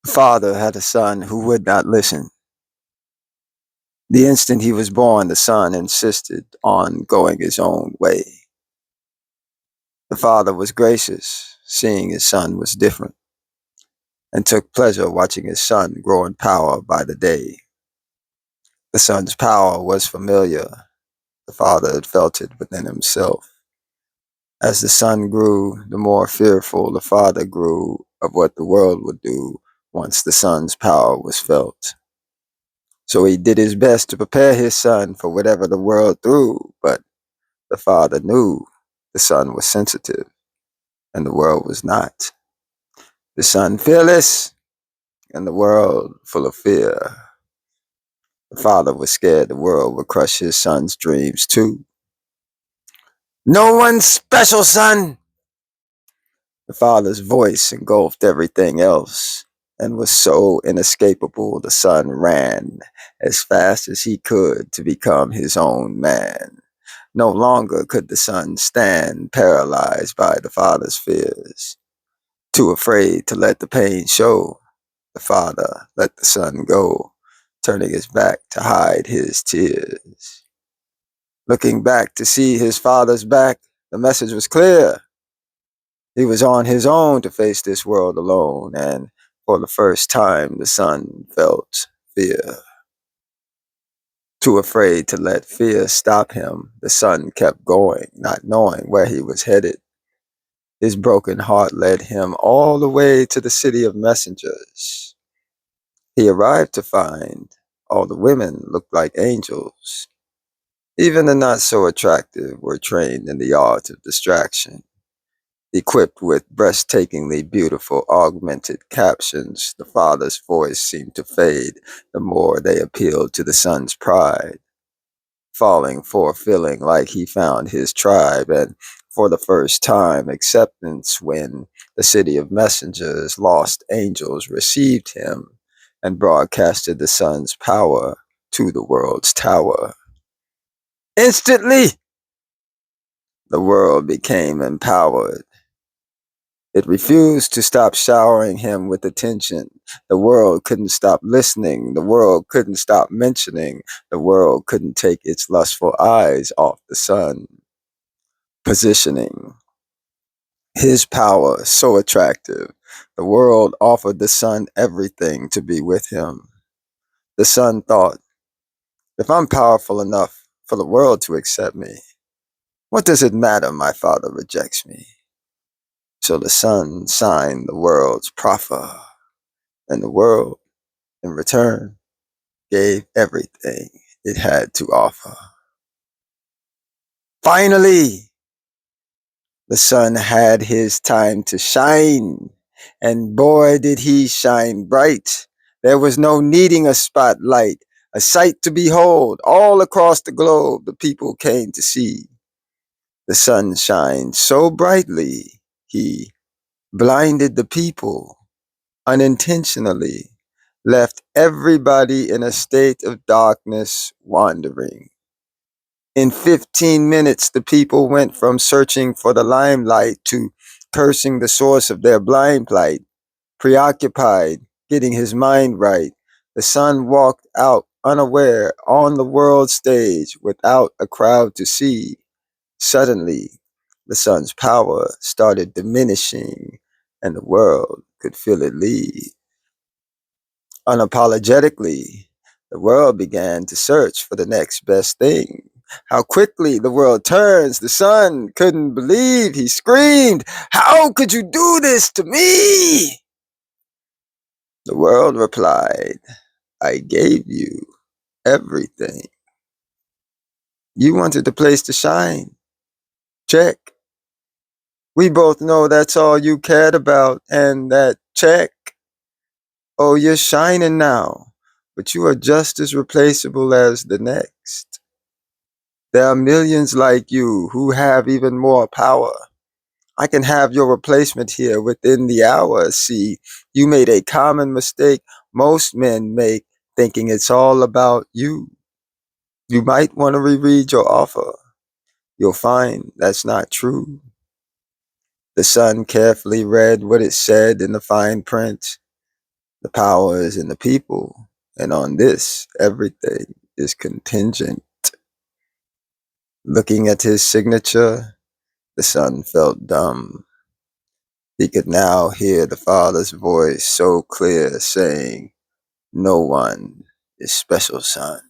The father had a son who would not listen. The instant he was born, the son insisted on going his own way. The father was gracious, seeing his son was different, and took pleasure watching his son grow in power by the day. The son's power was familiar. The father had felt it within himself. As the son grew, the more fearful the father grew of what the world would do once the son's power was felt. So he did his best to prepare his son for whatever the world threw, but the father knew the son was sensitive and the world was not. The son fearless and the world full of fear. The father was scared the world would crush his son's dreams too. No one's special, son! The father's voice engulfed everything else and was so inescapable the son ran as fast as he could to become his own man. No longer could the son stand paralyzed by the father's fears. Too afraid to let the pain show, the father let the son go, turning his back to hide his tears. Looking back to see his father's back, the message was clear. He was on his own to face this world alone, and for the first time the son felt fear. Too afraid to let fear stop him, the son kept going, not knowing where he was headed. His broken heart led him all the way to the city of messengers. He arrived to find all the women looked like angels. Even the not so attractive were trained in the art of distraction. Equipped with breathtakingly beautiful augmented captions, the father's voice seemed to fade the more they appealed to the son's pride, falling for feeling like he found his tribe, and for the first time acceptance when the city of messengers, lost angels, received him and broadcasted the son's power to the world's tower. Instantly, the world became empowered. It refused to stop showering him with attention. The world couldn't stop listening. The world couldn't stop mentioning. The world couldn't take its lustful eyes off the sun. Positioning. His power so attractive. The world offered the son everything to be with him. The son thought, if I'm powerful enough for the world to accept me, what does it matter my father rejects me? So the son signed the world's proffer, and the world, in return, gave everything it had to offer. Finally, the sun had his time to shine, and boy, did he shine bright. There was no needing a spotlight, a sight to behold. All across the globe, the people came to see. The sun shined so brightly, he blinded the people unintentionally, left everybody in a state of darkness wandering. In 15 minutes, the people went from searching for the limelight to cursing the source of their blind plight. Preoccupied, getting his mind right, the son walked out unaware on the world stage without a crowd to see. Suddenly, the son's power started diminishing, and the world could feel it leave. Unapologetically, the world began to search for the next best thing. How quickly the world turns. The son couldn't believe. He screamed, "How could you do this to me?" The world replied, "I gave you everything. You wanted a place to shine. Check. We both know that's all you cared about, and that check. Oh, you're shining now, but you are just as replaceable as the next. There are millions like you who have even more power. I can have your replacement here within the hour. See, you made a common mistake most men make, thinking it's all about you. You might want to reread your offer. You'll find that's not true." The son carefully read what it said in the fine print. The power is in the people, and on this, everything is contingent. Looking at his signature, the son felt dumb. He could now hear the father's voice so clear saying, "No one is special, son."